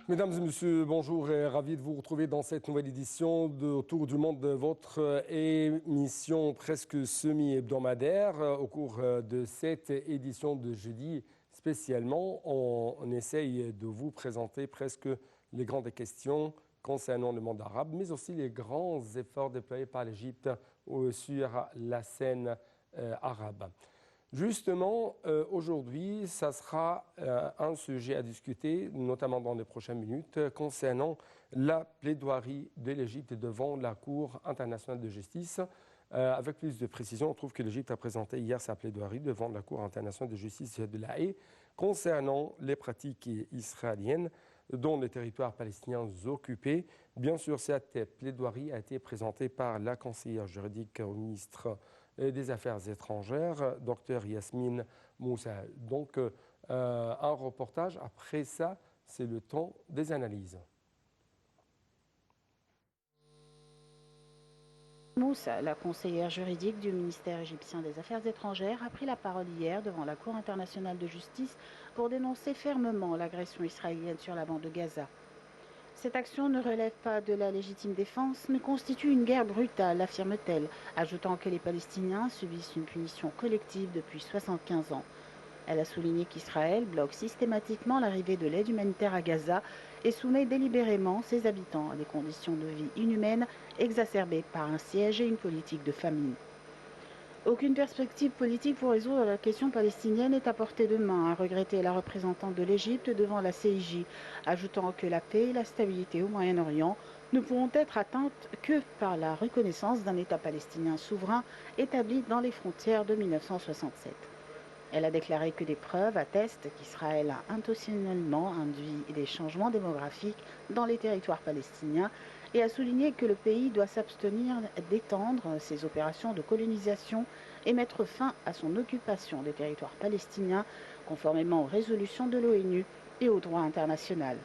Mesdames et messieurs, bonjour et ravi de vous retrouver dans cette nouvelle édition de Autour du monde, de votre émission presque semi-hebdomadaire. Au cours de cette édition de jeudi, spécialement, on essaye de vous présenter presque les grandes questions concernant le monde arabe, mais aussi les grands efforts déployés par l'Égypte sur la scène arabe. Justement, aujourd'hui, ça sera un sujet à discuter, notamment dans les prochaines minutes, concernant la plaidoirie de l'Égypte devant la Cour internationale de justice. Avec plus de précision, on trouve que l'Égypte a présenté hier sa plaidoirie devant la Cour internationale de justice de La Haye concernant les pratiques israéliennes dans les territoires palestiniens occupés. Bien sûr, cette plaidoirie a été présentée par la conseillère juridique au ministre des Affaires étrangères, Dr Yasmine Moussa. Donc, un reportage. Après ça, c'est le temps des analyses. Moussa, la conseillère juridique du ministère égyptien des Affaires étrangères, a pris la parole hier devant la Cour internationale de justice pour dénoncer fermement l'agression israélienne sur la bande de Gaza. Cette action ne relève pas de la légitime défense, mais constitue une guerre brutale, affirme-t-elle, ajoutant que les Palestiniens subissent une punition collective depuis 75 ans. Elle a souligné qu'Israël bloque systématiquement l'arrivée de l'aide humanitaire à Gaza et soumet délibérément ses habitants à des conditions de vie inhumaines exacerbées par un siège et une politique de famine. Aucune perspective politique pour résoudre la question palestinienne n'est à portée de main, a regretté la représentante de l'Égypte devant la CIJ, ajoutant que la paix et la stabilité au Moyen-Orient ne pourront être atteintes que par la reconnaissance d'un État palestinien souverain établi dans les frontières de 1967. Elle a déclaré que des preuves attestent qu'Israël a intentionnellement induit des changements démographiques dans les territoires palestiniens et a souligné que le pays doit s'abstenir d'étendre ses opérations de colonisation et mettre fin à son occupation des territoires palestiniens conformément aux résolutions de l'ONU et au droit international.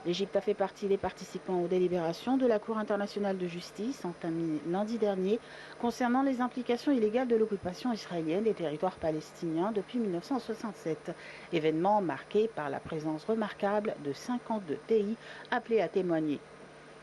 L'Égypte a fait partie des participants aux délibérations de la Cour internationale de justice entamées lundi dernier concernant les implications illégales de l'occupation israélienne des territoires palestiniens depuis 1967, événement marqué par la présence remarquable de 52 pays appelés à témoigner.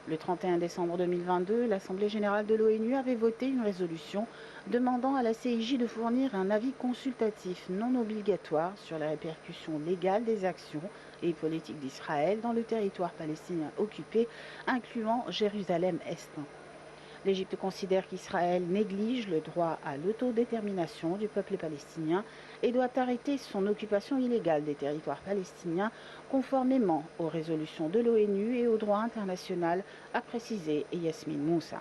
Le 31 décembre 2022, l'Assemblée générale de l'ONU avait voté une résolution demandant à la CIJ de fournir un avis consultatif non obligatoire sur les répercussions légales des actions et politiques d'Israël dans le territoire palestinien occupé, incluant Jérusalem-Est. L'Égypte considère qu'Israël néglige le droit à l'autodétermination du peuple palestinien et doit arrêter son occupation illégale des territoires palestiniens conformément aux résolutions de l'ONU et au droit international, a précisé Yasmine Moussa.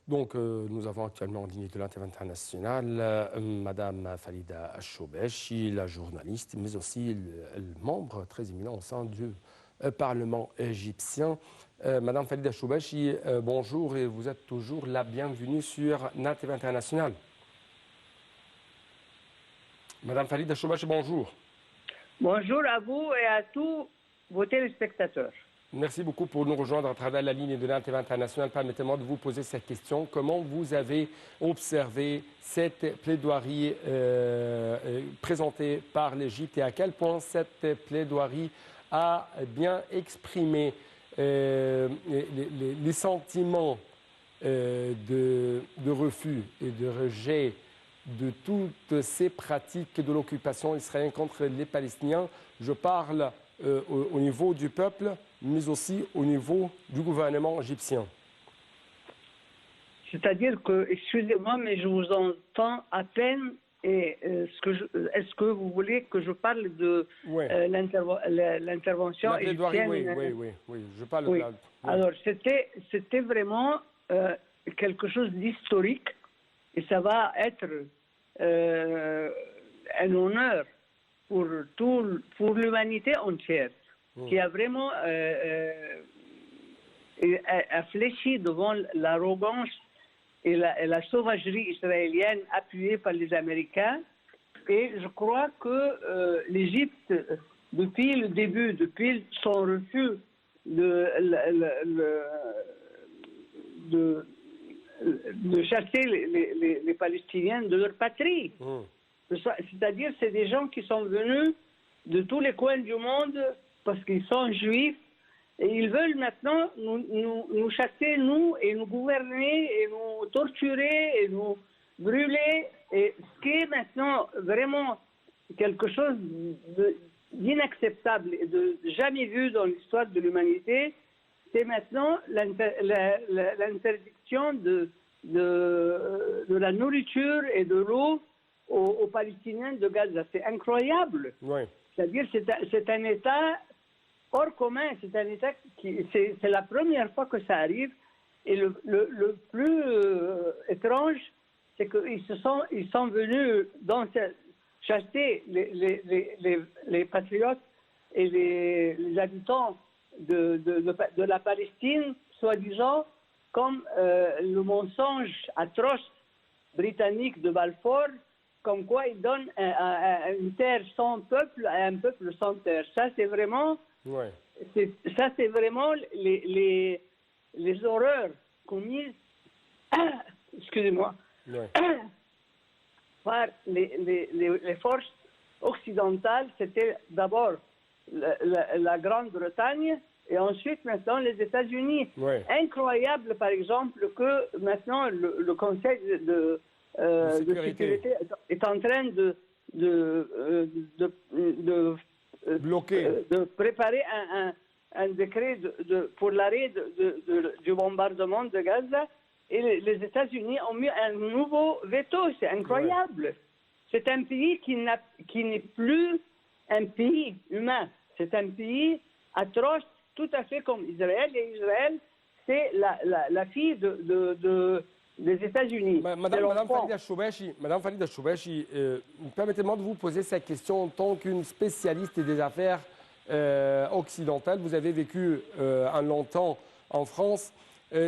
Donc, nous avons actuellement en ligne de l'Antenne internationale Madame Falida Choubechi, la journaliste, mais aussi le membre très éminent au sein du Parlement égyptien. Madame Falida Choubechi, bonjour et vous êtes toujours la bienvenue sur l'Antenne internationale. Madame Falida Choubechi, bonjour. Bonjour à vous et à tous vos téléspectateurs. Merci beaucoup pour nous rejoindre à travers la ligne de l'Antenne internationale. Permettez-moi de vous poser cette question. Comment vous avez observé cette plaidoirie présentée par l'Égypte et à quel point cette plaidoirie a bien exprimé les sentiments de refus et de rejet de toutes ces pratiques de l'occupation israélienne contre les Palestiniens? Je parle au niveau du peuple, mais aussi au niveau du gouvernement égyptien. C'est-à-dire que, excusez-moi, mais je vous entends à peine. Et est-ce que vous voulez que je parle de l'intervention égyptienne? Oui, je parle oui. de la... Oui. Alors, c'était vraiment quelque chose d'historique et ça va être un honneur pour l'humanité entière, qui a vraiment a fléchi devant l'arrogance et la sauvagerie israélienne appuyée par les Américains. Et je crois que l'Égypte, depuis le début, depuis son refus de chasser les Palestiniens de leur patrie. C'est-à-dire, c'est des gens qui sont venus de tous les coins du monde parce qu'ils sont juifs et ils veulent maintenant nous chasser, nous, et nous gouverner, et nous torturer, et nous brûler. Et ce qui est maintenant vraiment quelque chose d'inacceptable et de jamais vu dans l'histoire de l'humanité, c'est maintenant l'interdiction de la nourriture et de l'eau aux Palestiniens de Gaza. C'est incroyable. Oui. C'est-à-dire c'est un État hors commun. C'est un État c'est la première fois que ça arrive. Et le plus étrange, c'est qu'ils sont venus chasser les patriotes et les habitants de la Palestine, soi-disant, comme le mensonge atroce britannique de Balfour, comme quoi il donne une terre sans peuple à un peuple sans terre. Ça, c'est vraiment, les horreurs commises, excusez-moi, par les forces occidentales. C'était d'abord la Grande-Bretagne et ensuite maintenant les États-Unis. Incroyable, par exemple, que maintenant le Conseil de sécurité est en train de bloquer, de préparer un décret pour l'arrêt du bombardement de Gaza, et les États-Unis ont mis un nouveau veto. C'est incroyable. C'est un pays qui n'est plus un pays humain. C'est un pays atroce, tout à fait comme Israël. Et Israël, c'est la fille des États-Unis. Madame Farida Choubechi, permettez-moi de vous poser cette question en tant qu'une spécialiste des affaires occidentales. Vous avez vécu un longtemps en France.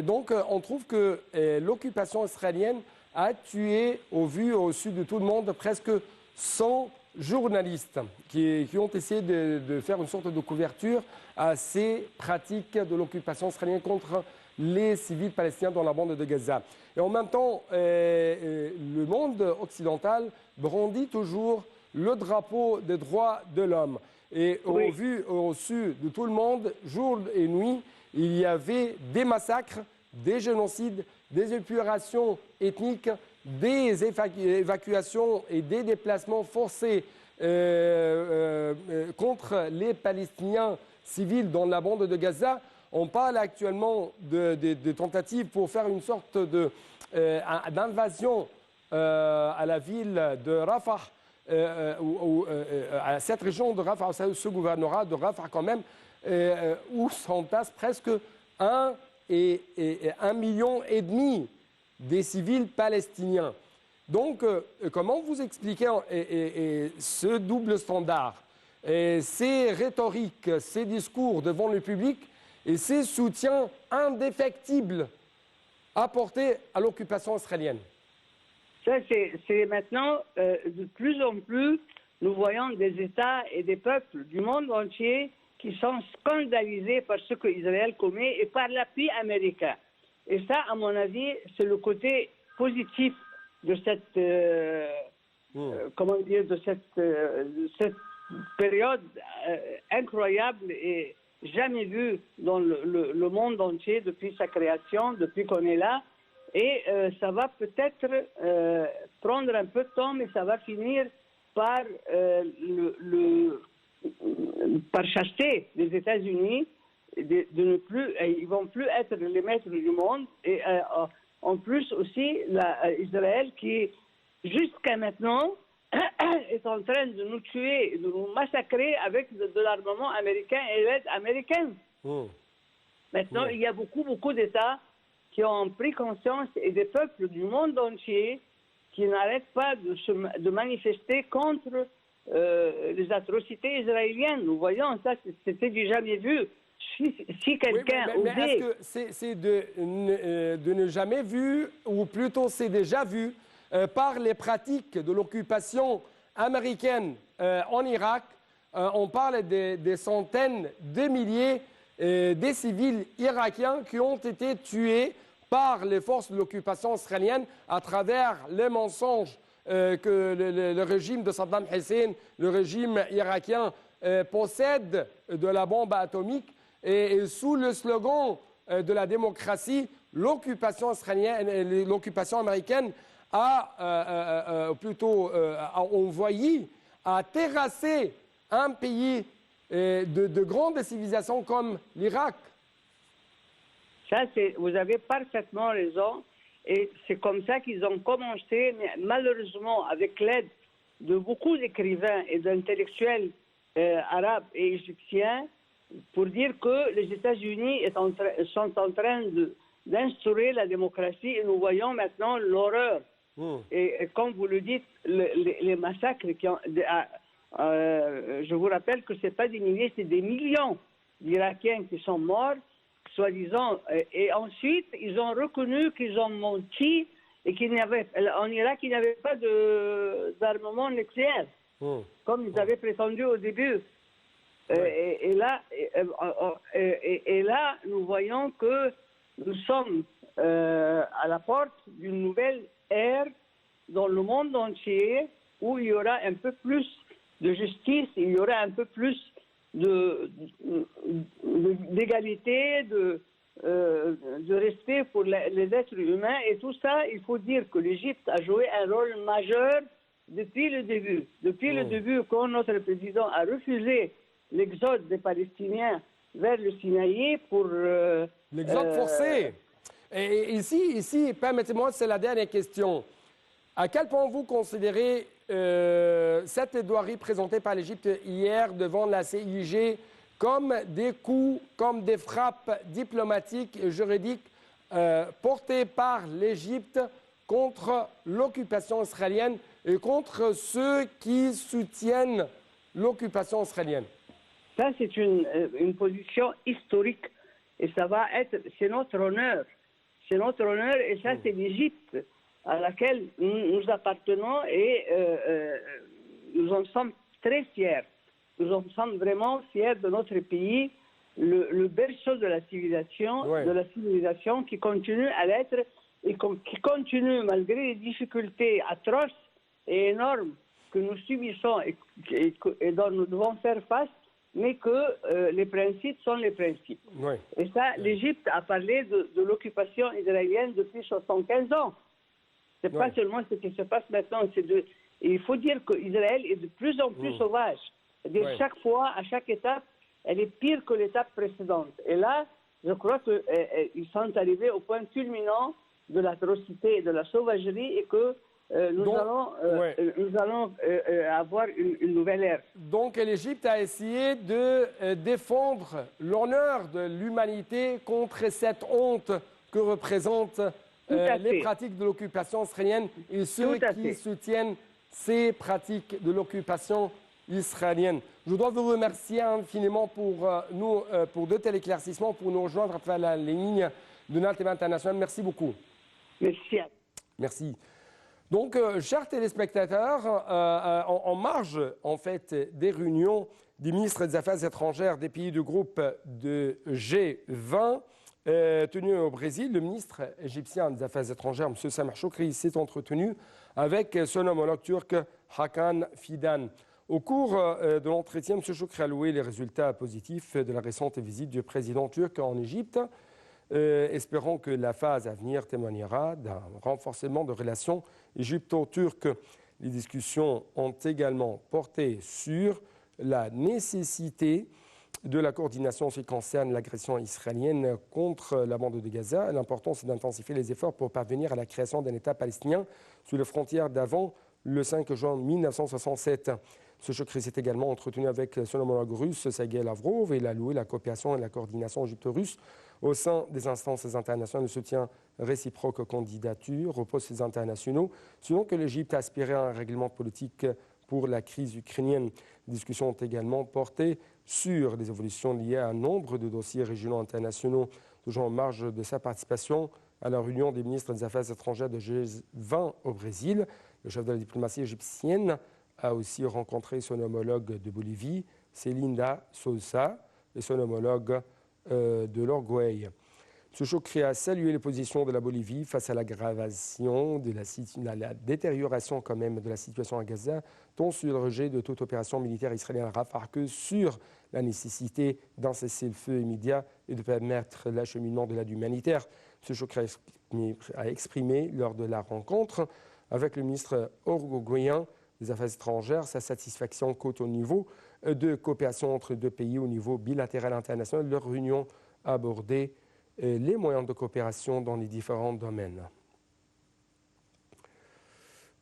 Donc, on trouve que l'occupation israélienne a tué, au su de tout le monde, presque 100 journalistes qui ont essayé de faire une sorte de couverture à ces pratiques de l'occupation israélienne contre les civils palestiniens dans la bande de Gaza. Et en même temps, le monde occidental brandit toujours le drapeau des droits de l'homme. Et au su de tout le monde, jour et nuit, il y avait des massacres, des génocides, des épurations ethniques, des évacuations et des déplacements forcés contre les Palestiniens civils dans la bande de Gaza. On parle actuellement de tentatives pour faire une sorte d'invasion à la ville de Rafah, à cette région de Rafah, ce gouvernorat de Rafah quand même, où s'entassent presque 1,5 million des civils palestiniens. Donc, comment vous expliquez ce double standard, ces rhétoriques, ces discours devant le public et ces soutiens indéfectibles apportés à l'occupation israélienne? Ça, c'est maintenant, de plus en plus, nous voyons des États et des peuples du monde entier qui sont scandalisés par ce qu'Israël commet et par l'appui américain. Et ça, à mon avis, c'est le côté positif de cette, cette période incroyable et jamais vue dans le monde entier depuis sa création, depuis qu'on est là. Et ça va peut-être prendre un peu de temps, mais ça va finir par par chasser les États-Unis, ils ne vont plus être les maîtres du monde. Et en plus aussi, Israël qui, jusqu'à maintenant, est en train de nous tuer, de nous massacrer avec de l'armement américain et l'aide américaine. Maintenant, il y a beaucoup d'États qui ont pris conscience, et des peuples du monde entier qui n'arrêtent pas de manifester contre les atrocités israéliennes. Nous voyons ça, c'était du jamais vu. si quelqu'un mais osait... est-ce que c'est de ne jamais vu, ou plutôt c'est déjà vu, par les pratiques de l'occupation américaine en Irak? On parle des centaines de milliers des civils irakiens qui ont été tués par les forces de l'occupation israélienne à travers les mensonges que le régime de Saddam Hussein, le régime irakien, possède de la bombe atomique. Et sous le slogan de la démocratie, l'occupation israélienne, l'occupation américaine a envoyé, a terrassé un pays de grande civilisation comme l'Irak. Ça, vous avez parfaitement raison. Et c'est comme ça qu'ils ont commencé, mais malheureusement, avec l'aide de beaucoup d'écrivains et d'intellectuels arabes et égyptiens, pour dire que les États-Unis sont en train d'instaurer la démocratie et nous voyons maintenant l'horreur. Et comme vous le dites, les massacres je vous rappelle que ce n'est pas des milliers, c'est des millions d'Irakiens qui sont morts, soi-disant. Et ensuite, ils ont reconnu qu'ils ont menti et qu'en Irak, il n'y avait pas d'armement nucléaire, comme ils avaient prétendu au début. Et là, nous voyons que nous sommes à la porte d'une nouvelle ère dans le monde entier où il y aura un peu plus de justice, il y aura un peu plus d'égalité, de respect pour les êtres humains. Et tout ça, il faut dire que l'Égypte a joué un rôle majeur depuis le début. Depuis le début, quand notre président a refusé l'exode des Palestiniens vers le Sinaï pour... L'exode forcé. Et ici, permettez-moi, c'est la dernière question. À quel point vous considérez cette plaidoirie présentée par l'Égypte hier devant la CIG comme des coups, comme des frappes diplomatiques et juridiques portées par l'Égypte contre l'occupation israélienne et contre ceux qui soutiennent l'occupation israélienne? Ça, c'est une position historique et ça va être, c'est notre honneur. C'est notre honneur et ça, c'est l'Égypte à laquelle nous appartenons et nous en sommes très fiers. Nous en sommes vraiment fiers de notre pays, le berceau de la civilisation, qui continue à l'être et qui continue malgré les difficultés atroces et énormes que nous subissons et dont nous devons faire face, mais que les principes sont les principes. Oui. Et ça, l'Égypte a parlé de l'occupation israélienne depuis 75 ans. Ce n'est pas seulement ce qui se passe maintenant. Et il faut dire qu'Israël est de plus en plus sauvage. C'est-à-dire chaque fois, à chaque étape, elle est pire que l'étape précédente. Et là, je crois qu'ils sont arrivés au point culminant de l'atrocité et de la sauvagerie et que nous allons avoir une nouvelle ère. Donc l'Égypte a essayé de défendre l'honneur de l'humanité contre cette honte que représentent les pratiques de l'occupation israélienne et ceux qui soutiennent ces pratiques de l'occupation israélienne. Je dois vous remercier infiniment pour de tels éclaircissements, pour nous rejoindre à travers la ligne de NAL TV International. Merci beaucoup. Merci. Merci. Donc, chers téléspectateurs, en marge en fait des réunions des ministres des Affaires étrangères des pays du groupe de G20 tenues au Brésil, le ministre égyptien des Affaires étrangères, M. Sameh Shoukry, s'est entretenu avec son homologue turc Hakan Fidan. Au cours de l'entretien, M. Shoukry a loué les résultats positifs de la récente visite du président turc en Égypte, espérant que la phase à venir témoignera d'un renforcement de relations égypto-turques. Les discussions ont également porté sur la nécessité de la coordination en ce qui concerne l'agression israélienne contre la bande de Gaza. L'importance est d'intensifier les efforts pour parvenir à la création d'un État palestinien sur les frontières d'avant le 5 juin 1967. Ce Shoukry s'est également entretenu avec son homologue russe, Sergei Lavrov, et il a loué la coopération et la coordination égypto-russe au sein des instances internationales de soutien réciproque aux candidatures, aux postes internationaux, selon que l'Égypte aspirait à un règlement politique pour la crise ukrainienne. Les discussions ont également porté sur les évolutions liées à un nombre de dossiers régionaux internationaux, toujours en marge de sa participation à la réunion des ministres des Affaires étrangères de G20 au Brésil. Le chef de la diplomatie égyptienne a aussi rencontré son homologue de Bolivie, Célinda Sousa, et son homologue de l'Uruguay. M. Chokri a salué les positions de la Bolivie face à l'aggravation de la détérioration quand même de la situation à Gaza, tant sur le rejet de toute opération militaire israélienne à Rafah que sur la nécessité d'un cessez-le-feu immédiat et de permettre l'acheminement de l'aide humanitaire. M. Chokri a exprimé lors de la rencontre avec le ministre uruguayen des Affaires étrangères sa satisfaction quant au niveau de coopération entre deux pays au niveau bilatéral international. Leur réunion a abordé les moyens de coopération dans les différents domaines.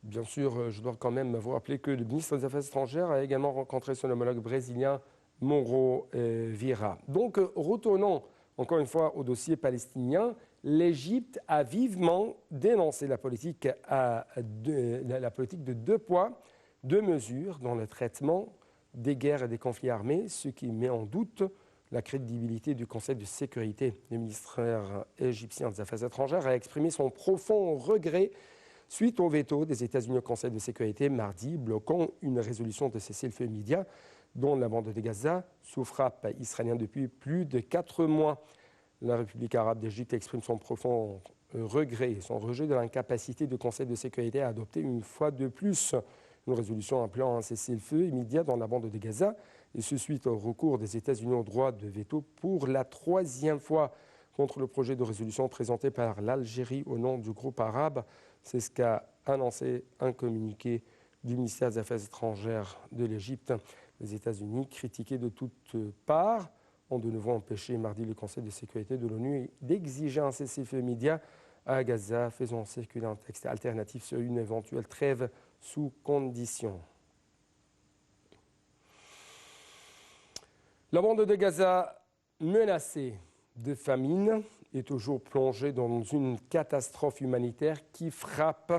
Bien sûr, je dois quand même vous rappeler que le ministre des Affaires étrangères a également rencontré son homologue brésilien, Mauro Vieira. Donc, retournons encore une fois au dossier palestinien. L'Égypte a vivement dénoncé la politique de deux poids, deux mesures dans le traitement des guerres et des conflits armés, ce qui met en doute la crédibilité du Conseil de sécurité. Le ministère égyptien des Affaires étrangères a exprimé son profond regret suite au veto des États-Unis au Conseil de sécurité mardi, bloquant une résolution de cessez-le-feu immédiat dont la bande de Gaza sous frappe israélienne depuis plus de 4 mois. La République arabe d'Égypte exprime son profond regret et son rejet de l'incapacité du Conseil de sécurité à adopter une fois de plus une résolution appelant à un cessez-le-feu immédiat dans la bande de Gaza, et ce suite au recours des États-Unis au droit de veto pour la 3e fois contre le projet de résolution présenté par l'Algérie au nom du groupe arabe. C'est ce qu'a annoncé un communiqué du ministère des Affaires étrangères de l'Égypte. Les États-Unis, critiqués de toutes parts, ont de nouveau empêché mardi le Conseil de sécurité de l'ONU d'exiger un cessez-le-feu immédiat à Gaza, faisant circuler un texte alternatif sur une éventuelle trêve sous conditions. La bande de Gaza, menacée de famine, est toujours plongée dans une catastrophe humanitaire qui frappe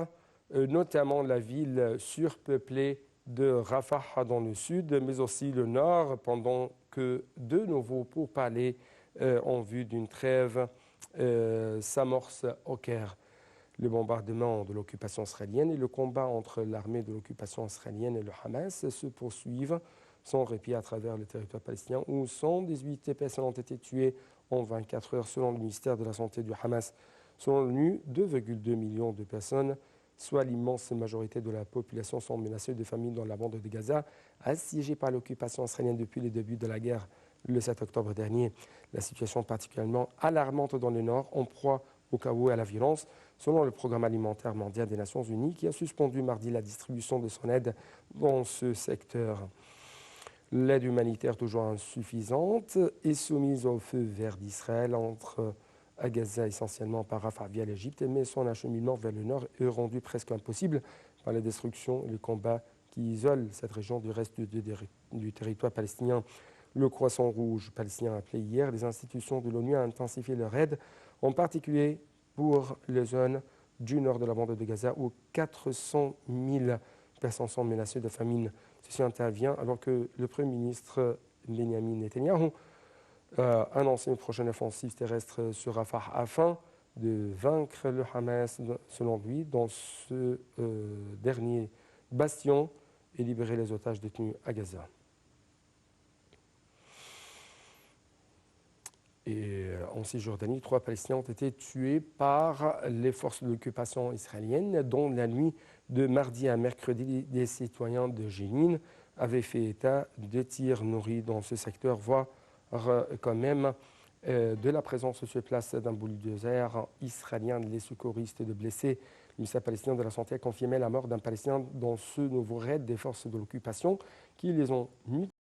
notamment la ville surpeuplée de Rafah dans le sud, mais aussi le nord, pendant que de nouveaux pourparlers en vue d'une trêve s'amorcent au Caire. Le bombardement de l'occupation israélienne et le combat entre l'armée de l'occupation israélienne et le Hamas se poursuivent sans répit à travers le territoire palestinien, où 118 personnes ont été tuées en 24 heures selon le ministère de la Santé du Hamas. Selon l'ONU, 2,2 millions de personnes, soit l'immense majorité de la population, sont menacées de famine dans la bande de Gaza, assiégée par l'occupation israélienne depuis le début de la guerre le 7 octobre dernier. La situation particulièrement alarmante dans le nord, en proie au chaos et à la violence, selon le Programme alimentaire mondial des Nations Unies, qui a suspendu mardi la distribution de son aide dans ce secteur. L'aide humanitaire toujours insuffisante est soumise au feu vert d'Israël à Gaza essentiellement par Rafah via l'Égypte, mais son acheminement vers le nord est rendu presque impossible par la destruction et le combat qui isolent cette région du reste du territoire palestinien. Le Croissant Rouge palestinien a appelé hier les institutions de l'ONU à intensifier leur aide, en particulier pour les zones du nord de la bande de Gaza où 400 000 personnes sont menacées de famine. Ceci intervient alors que le Premier ministre Benjamin Netanyahu a annoncé une prochaine offensive terrestre sur Rafah afin de vaincre le Hamas, selon lui, dans ce dernier bastion et libérer les otages détenus à Gaza. Et en Cisjordanie, 3 Palestiniens ont été tués par les forces de l'occupation israélienne, dont la nuit de mardi à mercredi, des citoyens de Jénine avaient fait état de tirs nourris dans ce secteur, voire quand même de la présence sur place d'un bulldozer israélien. Les secouristes de blessés. Le ministère palestinien de la Santé a confirmé la mort d'un Palestinien dans ce nouveau raid des forces de l'occupation qui les ont mutilés.